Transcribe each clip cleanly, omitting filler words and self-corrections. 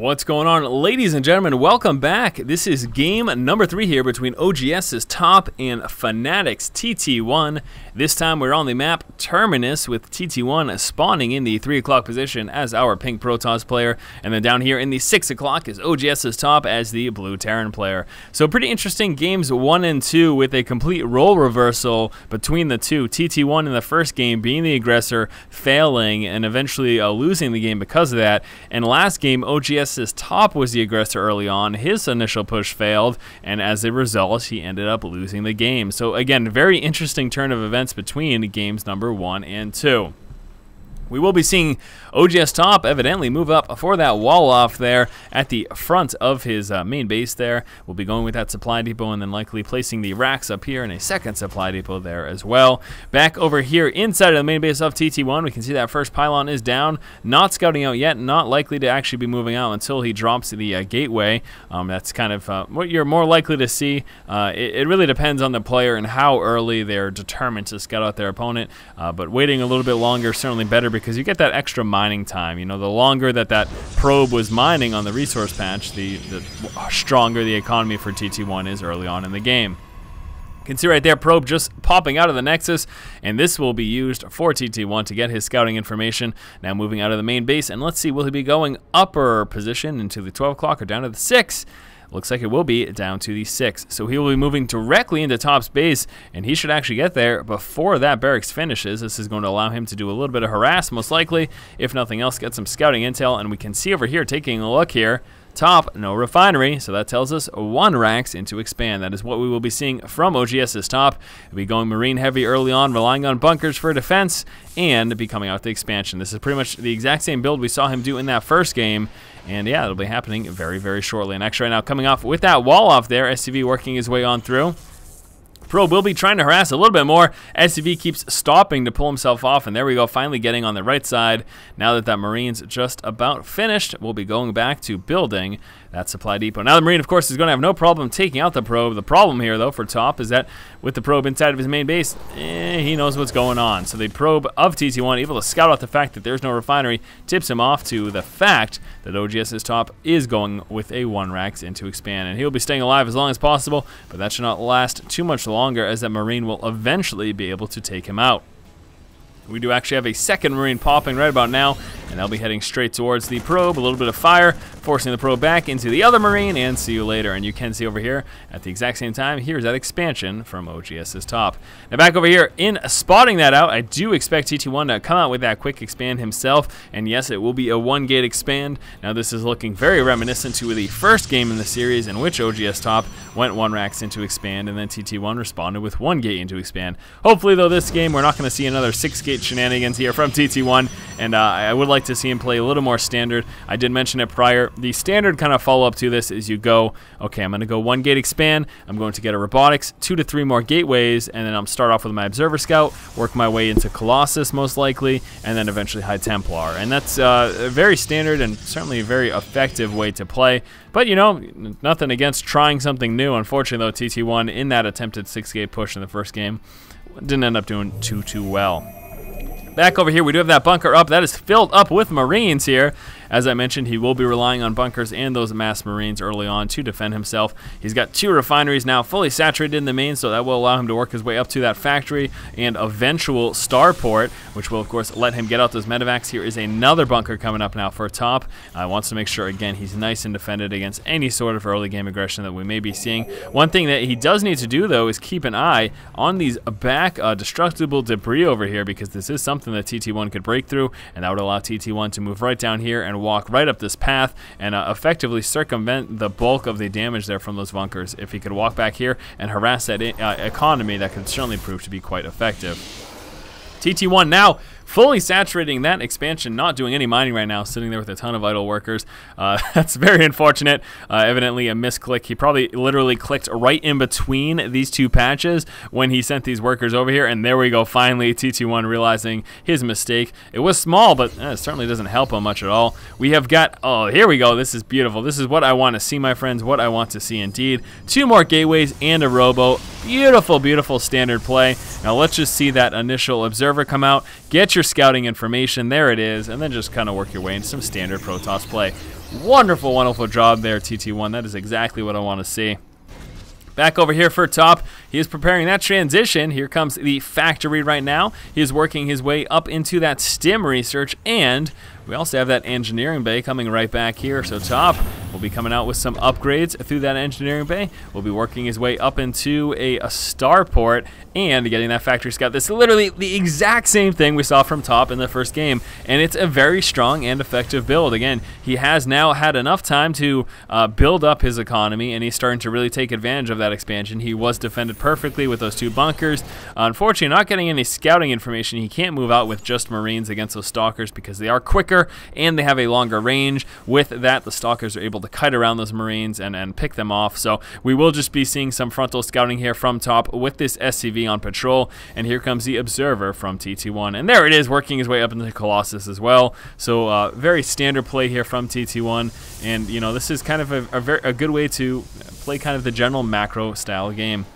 What's going on, ladies and gentlemen? Welcome back. This is game number 3 here between OGS's Top and Fnatic's TT1. This time we're on the map Terminus with TT1 spawning in the 3 o'clock position as our pink Protoss player, and then down here in the 6 o'clock is OGS's Top as the blue Terran player. So pretty interesting games 1 and 2 with a complete role reversal between the two. TT1 in the first game being the aggressor, failing and eventually losing the game because of that, and last game OGS's Top was the aggressor early on. His initial push failed, and as a result he ended up losing the game. So again, very interesting turn of events between games number 1 and 2. We will be seeing OGS Top evidently move up for that wall off there at the front of his main base there. We'll be going with that supply depot and then likely placing the racks up here and a second supply depot there as well. Back over here inside of the main base of TT1, we can see that first pylon is down, not scouting out yet, not likely to actually be moving out until he drops the gateway. That's kind of what you're more likely to see. It really depends on the player and how early they're determined to scout out their opponent, but waiting a little bit longer is certainly better because you get that extra mining time. You know, the longer that probe was mining on the resource patch, the stronger the economy for TT1 is early on in the game. You can see right there, probe just popping out of the Nexus, and this will be used for TT1 to get his scouting information. Now moving out of the main base, and let's see, will he be going upper position into the 12 o'clock or down to the 6? Looks like it will be down to the 6. So he will be moving directly into Top's base, and he should actually get there before that barracks finishes. This is going to allow him to do a little bit of harass, most likely. If nothing else, get some scouting intel, and we can see over here, taking a look here, Top, no refinery, so that tells us 1 racks into expand. That is what we will be seeing from OGS's Top. We'll be going marine heavy early on, relying on bunkers for defense, and be coming out the expansion. This is pretty much the exact same build we saw him do in that first game, and yeah, it'll be happening very, very shortly. And actually right now, coming off with that wall off there, SCV working his way on through. Probe will be trying to harass a little bit more. SCV keeps stopping to pull himself off, and there we go, finally getting on the right side. Now that Marine's just about finished, we'll be going back to building that supply depot. Now the Marine, of course, is going to have no problem taking out the probe. The problem here, though, for Top is that with the probe inside of his main base, he knows what's going on. So the probe of TT1, able to scout out the fact that there's no refinery, tips him off to the fact that OGS's Top is going with a 1 racks into expand. And he'll be staying alive as long as possible, but that should not last too much longer, as that Marine will eventually be able to take him out. We do actually have a second Marine popping right about now, and they'll be heading straight towards the probe. A little bit of fire, forcing the probe back into the other Marine, and see you later. And you can see over here, at the exact same time, here's that expansion from OGS's Top. Now back over here, in spotting that out, I do expect TT1 to come out with that quick expand himself, and yes, it will be a 1-gate expand. Now this is looking very reminiscent to the first game in the series, in which OGS Top went 1 racks into expand, and then TT1 responded with 1 gate into expand. Hopefully, though, this game, we're not going to see another 6-gate shenanigans here from TT1, and I would like to see him play a little more standard. I did mention it prior. The standard kind of follow-up to this is you go, okay, I'm going to go 1 gate expand, I'm going to get a robotics, 2 to 3 more gateways, and then I'm start off with my observer scout, work my way into Colossus most likely, and then eventually High Templar. And that's a very standard and certainly a very effective way to play. But, you know, nothing against trying something new. Unfortunately, though, TT1 in that attempted 6-gate push in the first game didn't end up doing too well. Back over here, we do have that bunker up. That is filled up with Marines here. As I mentioned, he will be relying on bunkers and those mass Marines early on to defend himself. He's got 2 refineries now fully saturated in the main, so that will allow him to work his way up to that factory and eventual starport, which will, of course, let him get out those medevacs. Here is another bunker coming up now for Top. Wants to make sure, again, he's nice and defended against any sort of early game aggression that we may be seeing. One thing that he does need to do, though, is keep an eye on these back destructible debris over here, because this is something that TT1 could break through, and that would allow TT1 to move right down here and walk right up this path and effectively circumvent the bulk of the damage there from those bunkers. If he could walk back here and harass that economy, that could certainly prove to be quite effective. TT1 now fully saturating that expansion, not doing any mining right now, sitting there with a ton of idle workers. That's very unfortunate. Evidently a misclick. He probably literally clicked right in between these 2 patches when he sent these workers over here, and there we go, finally TT1 realizing his mistake. It was small, but it certainly doesn't help him much at all. We have got, oh, here we go. This is beautiful. This is what I want to see, my friends, what I want to see indeed. 2 more gateways and a robo. Beautiful, beautiful standard play. Now let's just see that initial observer come out, get your scouting information, there it is, and then just kind of work your way into some standard Protoss play. Wonderful, wonderful job there, TT1. That is exactly what I want to see. Back over here for Top, he is preparing that transition. Here comes the factory right now. He is working his way up into that STEM research, and we also have that engineering bay coming right back here. So Top will be coming out with some upgrades through that engineering bay. We'll be working his way up into a starport and getting that factory scout. This is literally the exact same thing we saw from Top in the first game, and it's a very strong and effective build. Again, he has now had enough time to build up his economy, and he's starting to really take advantage of that expansion. He was defended perfectly with those 2 bunkers. Unfortunately, not getting any scouting information. He can't move out with just Marines against those Stalkers because they are quicker and they have a longer range. With that, the Stalkers are able to kite around those Marines and pick them off. So we will just be seeing some frontal scouting here from Top with this SCV on patrol. And here comes the Observer from TT1. And there it is, working his way up into the Colossus as well. So very standard play here from TT1. And, you know, this is kind of a good way to play kind of the general macro style game.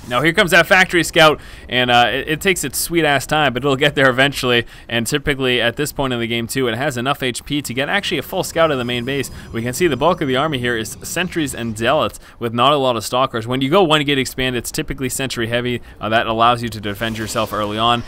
Now here comes that factory scout, and it takes its sweet-ass time, but it'll get there eventually, and typically at this point in the game too, it has enough HP to get actually a full scout of the main base. We can see the bulk of the army here is sentries and zealots with not a lot of stalkers. When you go 1 gate expand, it's typically sentry heavy. That allows you to defend yourself early on.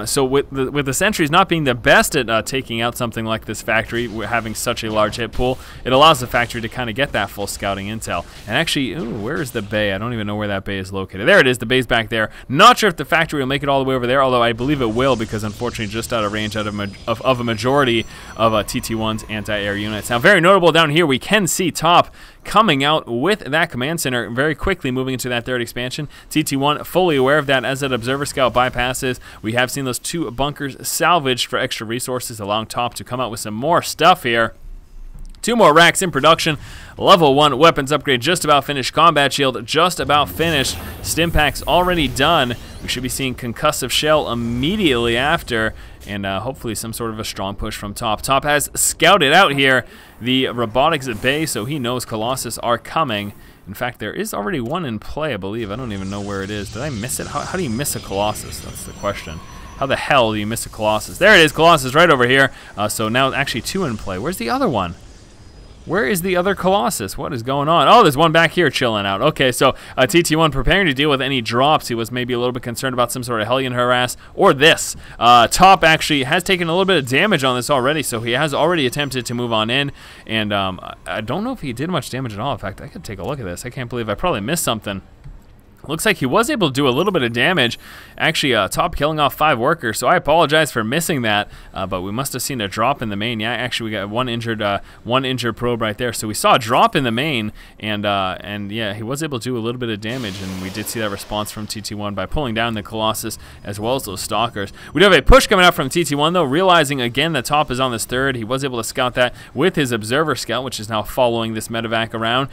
So with the sentries not being the best at taking out something like this factory, having such a large hit pool, it allows the factory to kind of get that full scouting intel. And actually, ooh, where is the bay? I don't even know where that bay is located. There it is. The base back there. Not sure if the factory will make it all the way over there, although I believe it will, because unfortunately just out of range of a majority of TT1's anti-air units. Now very notable down here, we can see Top coming out with that command center very quickly, moving into that 3rd expansion. TT1 fully aware of that as that Observer Scout bypasses. We have seen those 2 bunkers salvaged for extra resources, allowing Top to come out with some more stuff here. 2 more racks in production. Level 1 weapons upgrade just about finished. Combat shield just about finished. Stim packs already done. We should be seeing concussive shell immediately after, and hopefully some sort of a strong push from Top. Top has scouted out here the robotics at bay, so he knows Colossus are coming. In fact, there is already one in play, I believe. I don't even know where it is. Did I miss it? How do you miss a Colossus? That's the question. How the hell do you miss a Colossus? There it is, Colossus right over here. So now actually 2 in play. Where's the other one? Where is the other Colossus? What is going on? Oh, there's one back here chilling out. Okay, so TT1 preparing to deal with any drops. He was maybe a little bit concerned about some sort of Hellion harass or this. Top actually has taken a little bit of damage on this already, so he has already attempted to move on in. And I don't know if he did much damage at all. In fact, I could take a look at this. I can't believe I probably missed something. Looks like he was able to do a little bit of damage. Actually, Top killing off 5 workers, so I apologize for missing that, but we must have seen a drop in the main. Yeah, actually, we got one injured probe right there. So we saw a drop in the main, and yeah, he was able to do a little bit of damage, and we did see that response from TT1 by pulling down the Colossus as well as those Stalkers. We do have a push coming out from TT1, though, realizing again that Top is on this 3rd. He was able to scout that with his Observer Scout, which is now following this medevac around.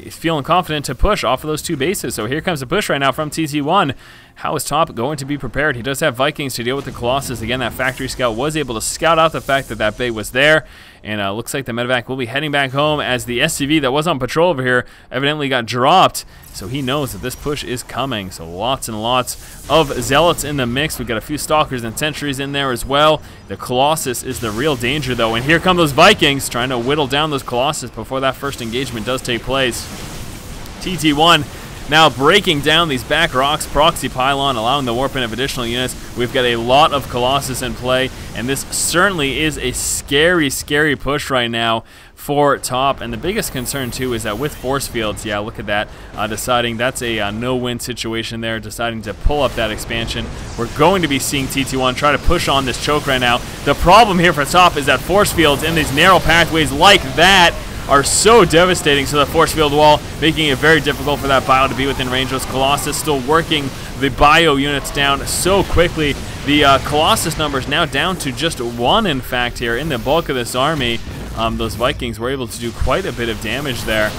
He's feeling confident to push off of those 2 bases, so here comes a push right now from TT1. How is Top going to be prepared? He does have Vikings to deal with the Colossus. Again, that factory scout was able to scout out the fact that that bay was there. And looks like the medevac will be heading back home as the SCV that was on patrol over here evidently got dropped. So he knows that this push is coming. So lots and lots of Zealots in the mix. We've got a few Stalkers and Sentries in there as well. The Colossus is the real danger, though. And here come those Vikings trying to whittle down those Colossus before that first engagement does take place. TT1 now breaking down these back rocks, proxy pylon, allowing the warping of additional units. We've got a lot of Colossus in play, and this certainly is a scary, scary push right now for Top. And the biggest concern too is that with force fields, yeah, look at that, deciding that's a no-win situation there, deciding to pull up that expansion. We're going to be seeing TT1 try to push on this choke right now. The problem here for Top is that force fields in these narrow pathways like that are so devastating to the force field wall, making it very difficult for that bio to be within range. Those Colossus still working the bio units down so quickly. The Colossus numbers now down to just 1, in fact, here in the bulk of this army. Those Vikings were able to do quite a bit of damage there.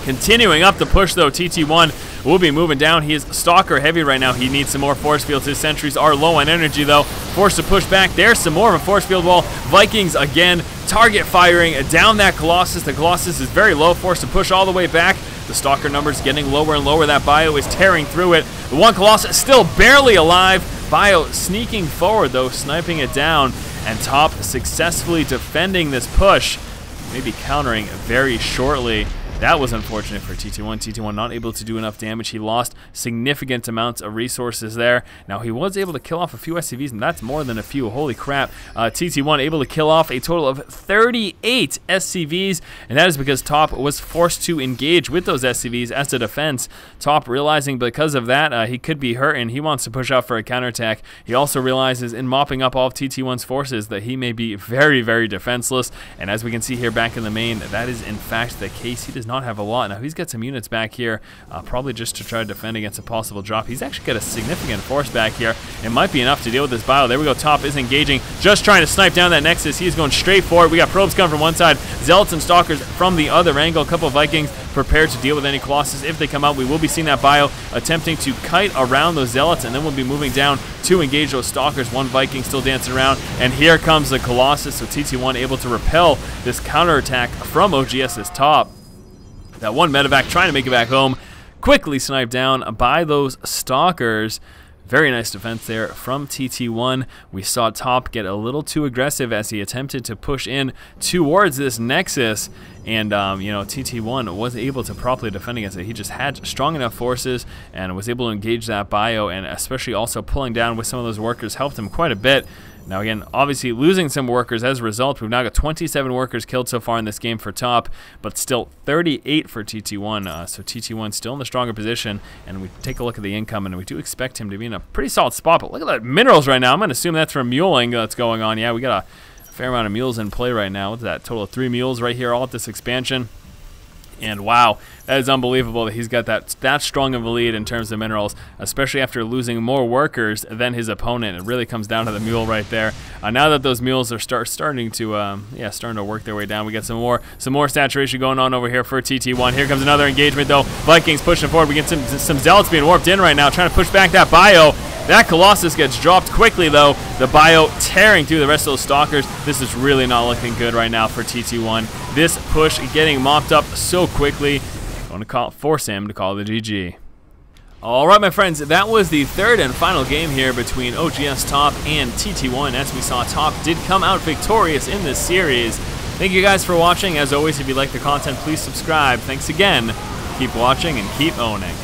Continuing up the push, though, TT1 will be moving down. He is Stalker heavy right now. He needs some more force fields. His sentries are low on energy, though. Forced to push back. There's some more of a force field wall. Vikings, again, target firing down that Colossus. The Colossus is very low, forced to push all the way back. The Stalker numbers getting lower and lower. That bio is tearing through it. The one Colossus still barely alive. Bio sneaking forward, though, sniping it down. And Top successfully defending this push. maybe countering very shortly. That was unfortunate for TT1. TT1 not able to do enough damage. He lost significant amounts of resources there. Now, he was able to kill off a few SCVs, and that's more than a few. Holy crap. TT1 able to kill off a total of 38 SCVs, and that is because Top was forced to engage with those SCVs as a defense. Top realizing because of that he could be hurt, and he wants to push out for a counterattack. He also realizes in mopping up all of TT1's forces that he may be very, very defenseless, and as we can see here back in the main, that is in fact the case. He does not have a lot. Now he's got some units back here, probably just to try to defend against a possible drop. He's actually got a significant force back here. It might be enough to deal with this bio. There we go. Top is engaging, just trying to snipe down that Nexus. He's going straight for it. We got probes coming from one side, Zealots and Stalkers from the other angle. A couple of Vikings prepared to deal with any Colossus if they come out. We will be seeing that bio attempting to kite around those Zealots, and then we'll be moving down to engage those Stalkers. One Viking still dancing around, and here comes the Colossus. So TT1 able to repel this counterattack from OGS's Top. That one medevac trying to make it back home, quickly sniped down by those Stalkers. Very nice defense there from TT1. We saw Top get a little too aggressive as he attempted to push in towards this Nexus, and you know, TT1 wasn't able to properly defend against it. He just had strong enough forces and was able to engage that bio, and especially also pulling down with some of those workers helped him quite a bit. Now again, obviously losing some workers as a result. We've now got 27 workers killed so far in this game for Top, but still 38 for TT1. So TT1 still in the stronger position, and we take a look at the income, and we do expect him to be in a pretty solid spot. But look at that minerals right now. I'm going to assume that's from muling that's going on. Yeah, we got a fair amount of mules in play right now. What's that? Total of 3 mules right here all at this expansion. And wow, that is unbelievable that he's got that strong of a lead in terms of minerals, especially after losing more workers than his opponent. It really comes down to the mule right there. Now that those mules are starting to work their way down, we get some more saturation going on over here for TT1. Here comes another engagement though. Vikings pushing forward. We get some Zealots being warped in right now, trying to push back that bio. That Colossus gets dropped quickly though. The bio tearing through the rest of those Stalkers. This is really not looking good right now for TT1. This push getting mopped up so quickly. Going to force him to call the GG. Alright my friends, that was the third and final game here between OGS Top and TT1. As we saw, Top did come out victorious in this series. Thank you guys for watching. As always, if you like the content, please subscribe. Thanks again. Keep watching and keep owning.